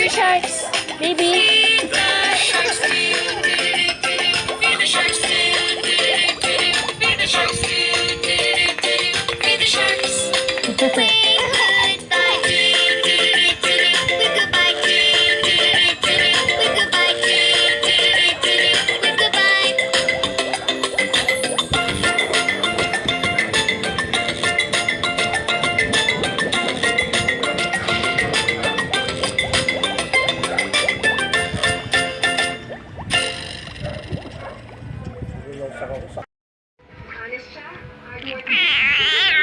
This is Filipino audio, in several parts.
the sharks, baby. Feed the sharks. Feed the sharks. Feed the sharks. Feed the sharks. Wave goodbye. Wave goodbye. Wave goodbye. Wave goodbye. Honest siya,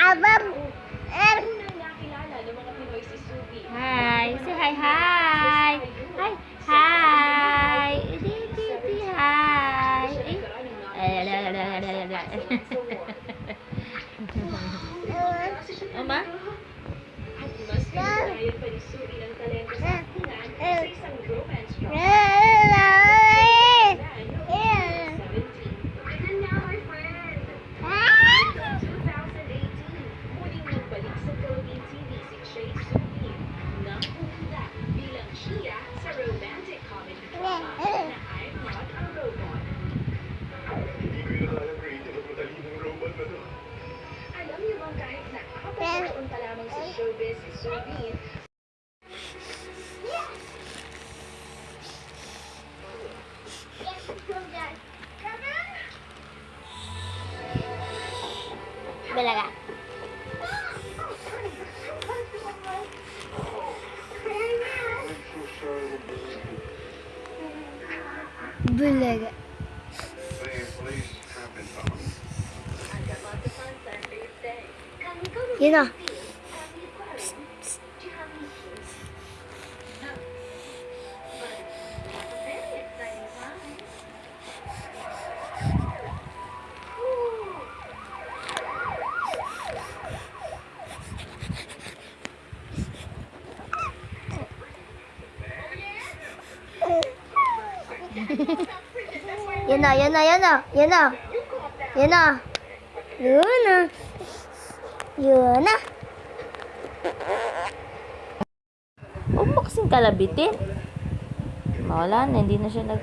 hardworking. Unang nakilala ng mga Pinoy si Subi. Hi, say hi, hi. Hi, hi. Di, hi. Oma? At mas pinagdayan pa ni Subi ng talento sa aktingan sa isang romance drama. And now, my friend, 2018, muling nagbalik sa Philippine TV si Jay Subi. Nangunguna bilang Chia sa romantic comedy drama na I'm Not a Robot. Hindi ko na kaya creative at matalinong robot na to. Alam niyo bang kahit na 4 taon pa lamang sa showbiz si Subi, Balaga. Balaga. Please have been found. I've got lots of fun planned for your stay. Can we go to Yun na. the Philippines? Do you have any keys? No. But a very exciting time. Ooh. Yan na. Yan na. Yan na. Yan na. Yan na. Yun na. Huwag mo kasing kalabitin. Wala na. Hindi na siya nag...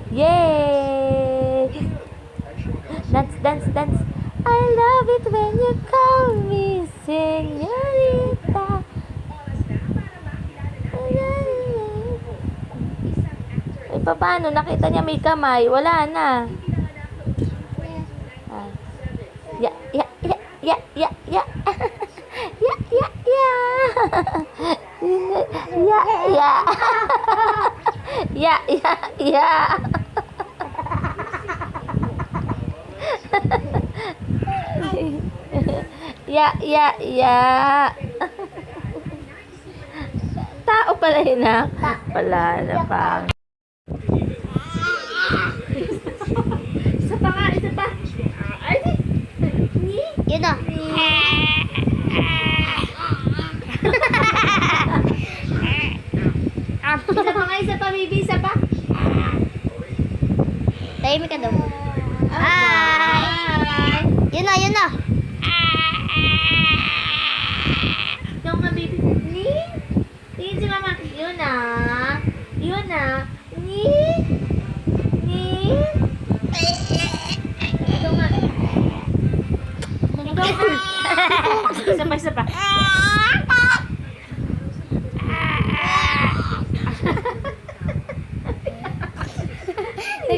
Yay! Dance, dance, dance. I love it when you call me señorita. Ay, paano? Nakita niya may kamay. Wala na. Ah. Ya, ya, ya, ya, ya, ya. Ya, ya, ya. Ya, ya. Ya, ya, ya. Ya, ya, ya. Tao pala yun ah. Wala na pang. Isa pa nga, isa pa. Ay, yun na. Isa pa, baby, isa pa. Tahimik ka daw. Hi! Yun na, yun na. Ito nga, baby. Ni? Tingin si mama. Yun na. Yun na. Ni? Ni? Ito nga. Isa pa, isa pa.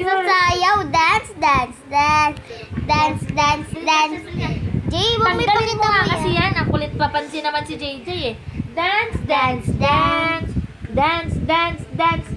Sayaw, dance, dance, dance. Dance, dance, dance. Jay, huwag may pakita mo yan. Kasi yan, ang kulit papansin naman si JJ eh. Dance, dance, dance. Dance, dance, dance.